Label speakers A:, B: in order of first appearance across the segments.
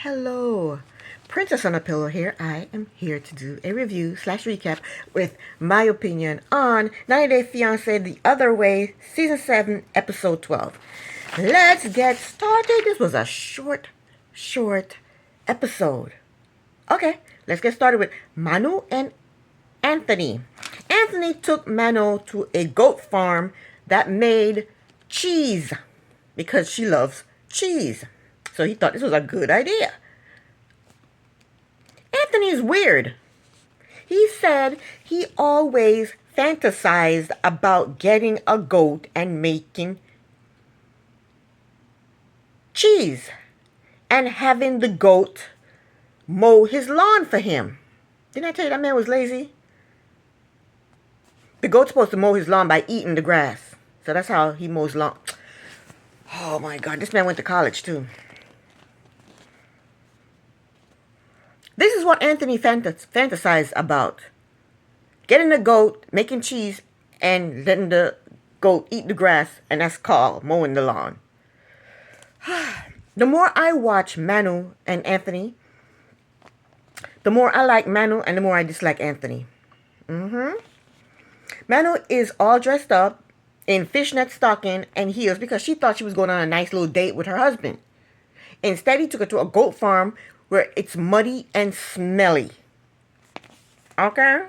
A: Hello, Princess on a Pillow here. I am here to do a review slash recap with my opinion on 90 Day Fiance The Other Way, Season 7, Episode 12. Let's get started. This was a short episode. Okay, let's get started with Manu and Anthony. Anthony took Manu to a goat farm that made cheese because she loves cheese. So he thought this was a good idea. Anthony is weird. He said he always fantasized about getting a goat and making cheese and having the goat mow his lawn for him. Didn't I tell you that man was lazy? The goat's supposed to mow his lawn by eating the grass. So that's how he mows lawn. Oh my God, this man went to college too. This is what Anthony fantasized about. Getting a goat, making cheese, and letting the goat eat the grass, and that's called mowing the lawn. The more I watch Manu and Anthony, the more I like Manu and the more I dislike Anthony. Manu is all dressed up in fishnet stocking and heels because she thought she was going on a nice little date with her husband. Instead, he took her to a goat farm where it's muddy and smelly. Okay?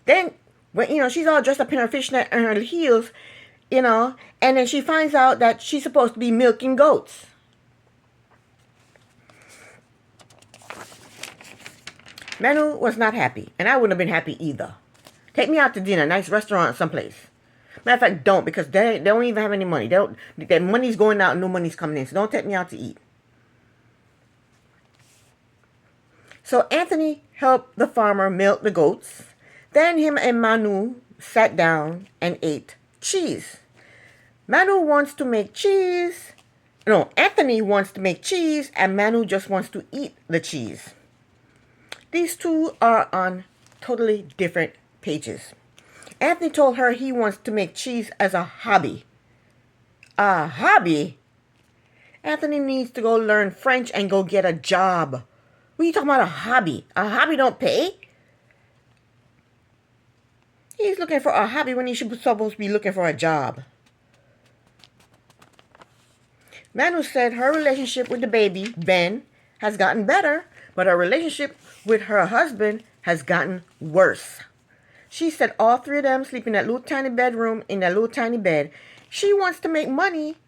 A: Then, when, she's all dressed up in her fishnet and her heels, and then she finds out that she's supposed to be milking goats. Manu was not happy, and I wouldn't have been happy either. Take me out to dinner, nice restaurant someplace. Matter of fact, don't, because they don't even have any money. Their money's going out and no money's coming in, so don't take me out to eat. So Anthony helped the farmer milk the goats. Then him and Manu sat down and ate cheese. Manu wants to make cheese. No, Anthony wants to make cheese and Manu just wants to eat the cheese. These two are on totally different pages. Anthony told her he wants to make cheese as a hobby. A hobby? Anthony needs to go learn French and go get a job. What are you talking about, a hobby? A hobby don't pay? He's looking for a hobby when he should be supposed to be looking for a job. Manu said her relationship with the baby, Ben, has gotten better, but her relationship with her husband has gotten worse. She said all three of them sleep in that little tiny bedroom in that little tiny bed. She wants to make money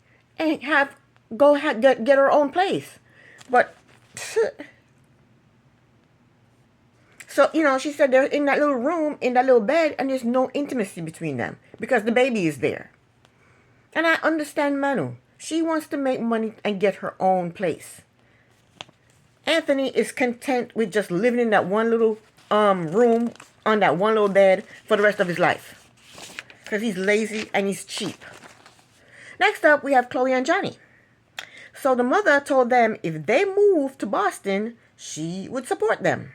A: and get her own place. But so, she said they're in that little room, in that little bed, and there's no intimacy between them because the baby is there. And I understand Manu. She wants to make money and get her own place. Anthony is content with just living in that one little room on that one little bed for the rest of his life because he's lazy and he's cheap. Next up, we have Chloe and Johnny. So the mother told them if they moved to Boston, she would support them.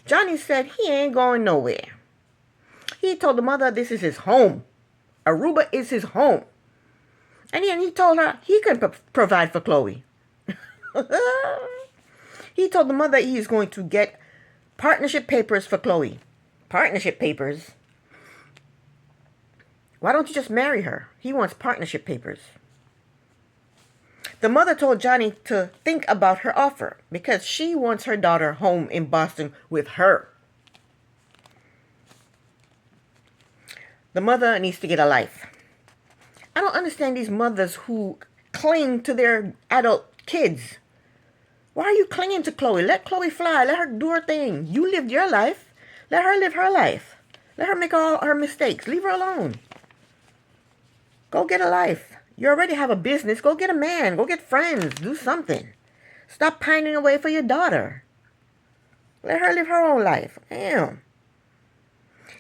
A: Johnny said he ain't going nowhere. He told the mother this is his home. Aruba is his home. And then he told her he can provide for Chloe. He told the mother he's going to get partnership papers for Chloe. Partnership papers? Why don't you just marry her? He wants partnership papers. The mother told Johnny to think about her offer because she wants her daughter home in Boston with her. The mother needs to get a life. I don't understand these mothers who cling to their adult kids. Why are you clinging to Chloe? Let Chloe fly. Let her do her thing. You lived your life. Let her live her life. Let her make all her mistakes. Leave her alone. Go get a life. You already have a business. Go get a man. Go get friends. Do something. Stop pining away for your daughter. Let her live her own life. Damn.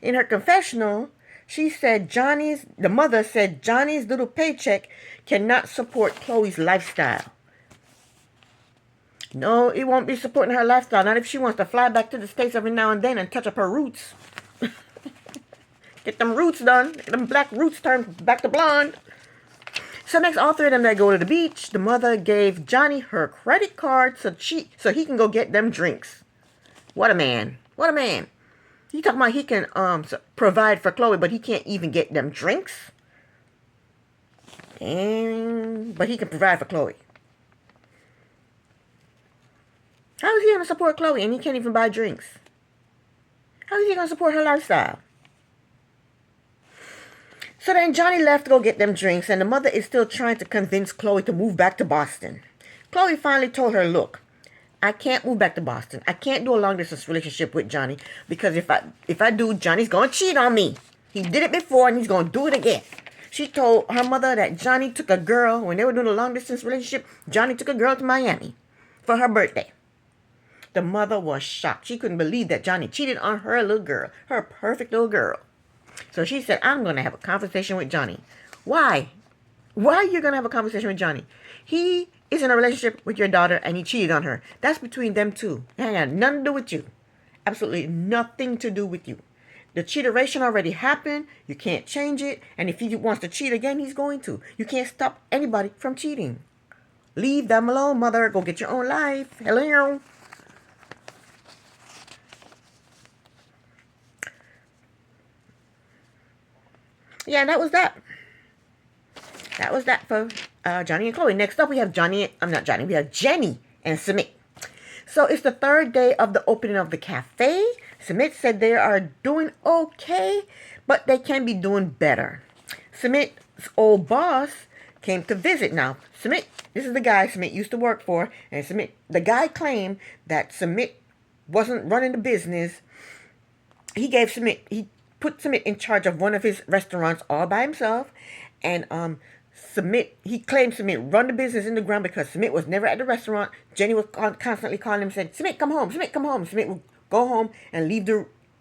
A: In her confessional, the mother said Johnny's little paycheck cannot support Chloe's lifestyle. No, it won't be supporting her lifestyle. Not if she wants to fly back to the States every now and then and touch up her roots. Get them roots done. Get them black roots turned back to blonde. So next, all three of them that go to the beach, the mother gave Johnny her credit card so he can go get them drinks. What a man. What a man. He talking about he can provide for Chloe, but he can't even get them drinks. But he can provide for Chloe. How is he going to support Chloe and he can't even buy drinks? How is he going to support her lifestyle? So then Johnny left to go get them drinks, and the mother is still trying to convince Chloe to move back to Boston. Chloe finally told her, look, I can't move back to Boston. I can't do a long-distance relationship with Johnny because if I do, Johnny's going to cheat on me. He did it before and he's going to do it again. She told her mother that Johnny took a girl, when they were doing a long-distance relationship, Johnny took a girl to Miami for her birthday. The mother was shocked. She couldn't believe that Johnny cheated on her little girl, her perfect little girl. So she said, I'm going to have a conversation with Johnny. Why? Why are you going to have a conversation with Johnny? He is in a relationship with your daughter and he cheated on her. That's between them two. It ain't got nothing to do with you. Absolutely nothing to do with you. The cheateration already happened. You can't change it. And if he wants to cheat again, he's going to. You can't stop anybody from cheating. Leave them alone, mother. Go get your own life. Hello. Yeah, that was that. That was that for Johnny and Chloe. Next up, we have Jenny and Sumit. So it's the third day of the opening of the cafe. Sumit said they are doing okay, but they can be doing better. Sumit's old boss came to visit now. Sumit, this is the guy Sumit used to work for, and the guy claimed that Sumit wasn't running the business. He put Sumit in charge of one of his restaurants all by himself, and he claimed Sumit run the business in the ground because Sumit was never at the restaurant. Jenny was constantly calling him, saying, Sumit, come home, Sumit, come home. Sumit would go home and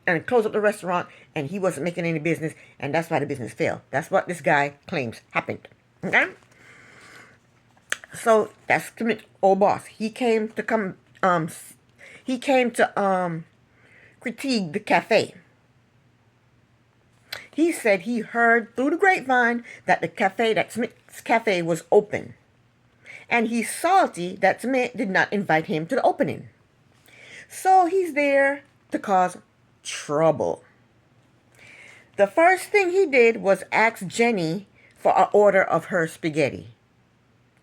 A: and close up the restaurant, and he wasn't making any business, and that's why the business failed. That's what this guy claims happened. Okay? So that's Sumit's old boss. He came to critique the cafe. He said he heard through the grapevine that Smit's cafe was open. And he's salty that Smith did not invite him to the opening. So he's there to cause trouble. The first thing he did was ask Jenny for an order of her spaghetti.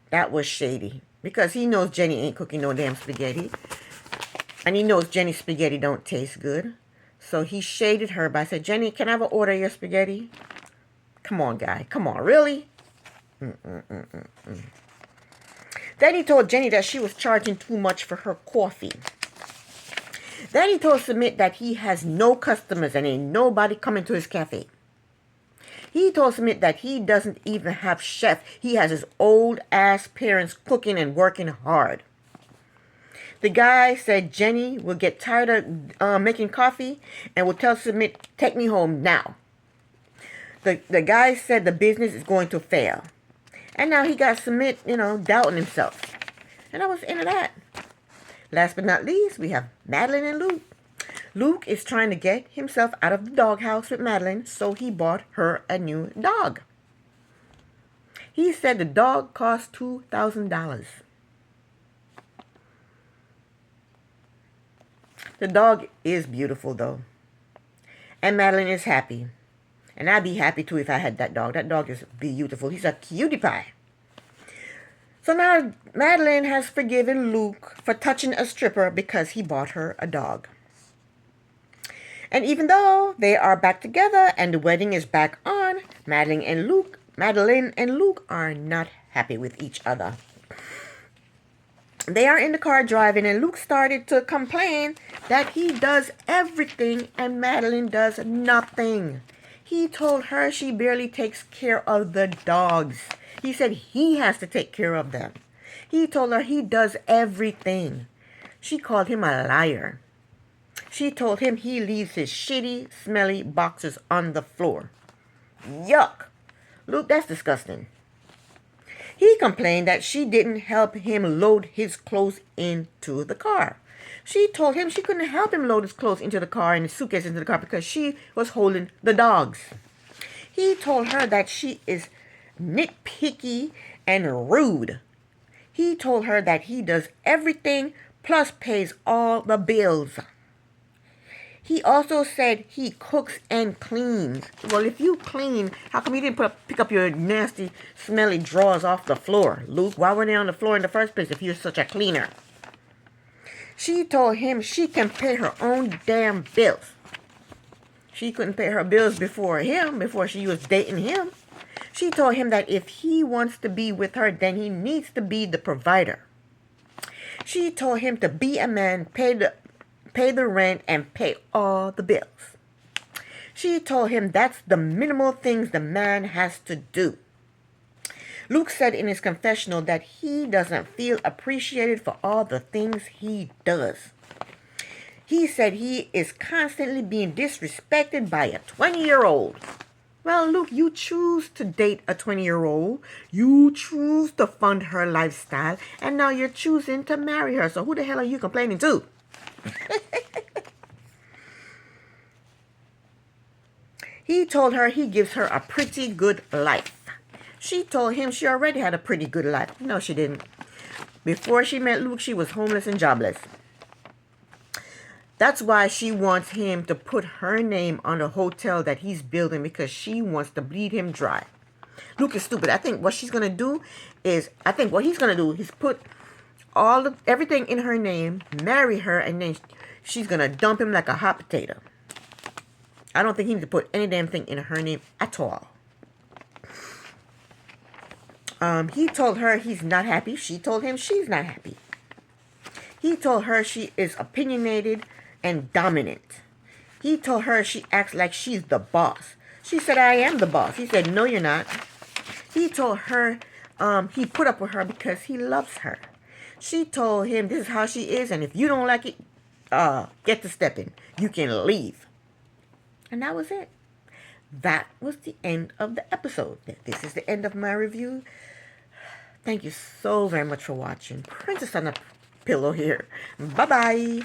A: That was shady. Because he knows Jenny ain't cooking no damn spaghetti. And he knows Jenny's spaghetti don't taste good. So he shaded her by saying, Jenny, can I have an order of your spaghetti? Come on, guy. Come on, really? Then he told Jenny that she was charging too much for her coffee. Then he told Sumit that he has no customers and ain't nobody coming to his cafe. He told Sumit that he doesn't even have chef. He has his old-ass parents cooking and working hard. The guy said Jenny will get tired of making coffee and will tell Sumit, take me home now. The guy said the business is going to fail. And now he got Sumit, doubting himself. And I was into that. Last but not least, we have Madeline and Luke. Luke is trying to get himself out of the doghouse with Madeline, so he bought her a new dog. He said the dog cost $2,000. The dog is beautiful, though. And Madeline is happy. And I'd be happy, too, if I had that dog. That dog is beautiful. He's a cutie pie. So now Madeline has forgiven Luke for touching a stripper because he bought her a dog. And even though they are back together and the wedding is back on, Madeline and Luke are not happy with each other. They are in the car driving, and Luke started to complain that he does everything and Madeline does nothing. He told her she barely takes care of the dogs. He said he has to take care of them. He told her he does everything. She called him a liar. She told him he leaves his shitty, smelly boxes on the floor. Yuck. Luke, that's disgusting. He complained that she didn't help him load his clothes into the car. She told him she couldn't help him load his clothes into the car and his suitcase into the car because she was holding the dogs. He told her that she is nitpicky, and rude. He told her that he does everything plus pays all the bills. He also said he cooks and cleans. Well, if you clean, how come you didn't pick up your nasty, smelly drawers off the floor, Luke? Why were they on the floor in the first place if you're such a cleaner? She told him she can pay her own damn bills. She couldn't pay her bills before she was dating him. She told him that if he wants to be with her, then he needs to be the provider. She told him to be a man, pay the rent, and pay all the bills. She told him that's the minimal things the man has to do. Luke said in his confessional that he doesn't feel appreciated for all the things he does. He said he is constantly being disrespected by a 20-year-old. Well, Luke, you choose to date a 20-year-old. You choose to fund her lifestyle. And now you're choosing to marry her. So who the hell are you complaining to? He told her he gives her a pretty good life. She told him she already had a pretty good life. No, she didn't. Before she met Luke, she was homeless and jobless. That's why she wants him to put her name on the hotel that he's building, because she wants to bleed him dry. Luke is stupid. I think what he's going to do is put everything in her name, marry her, and then she's going to dump him like a hot potato. I don't think he needs to put any damn thing in her name at all. He told her he's not happy. She told him she's not happy. He told her she is opinionated and dominant. He told her she acts like she's the boss. She said, I am the boss. He said, no, you're not. He told her he put up with her because he loves her. She told him this is how she is, and if you don't like it, get to stepping. You can leave. And that was it. That was the end of the episode. This is the end of my review. Thank you so very much for watching. Princess on a Pillow here. Bye-bye.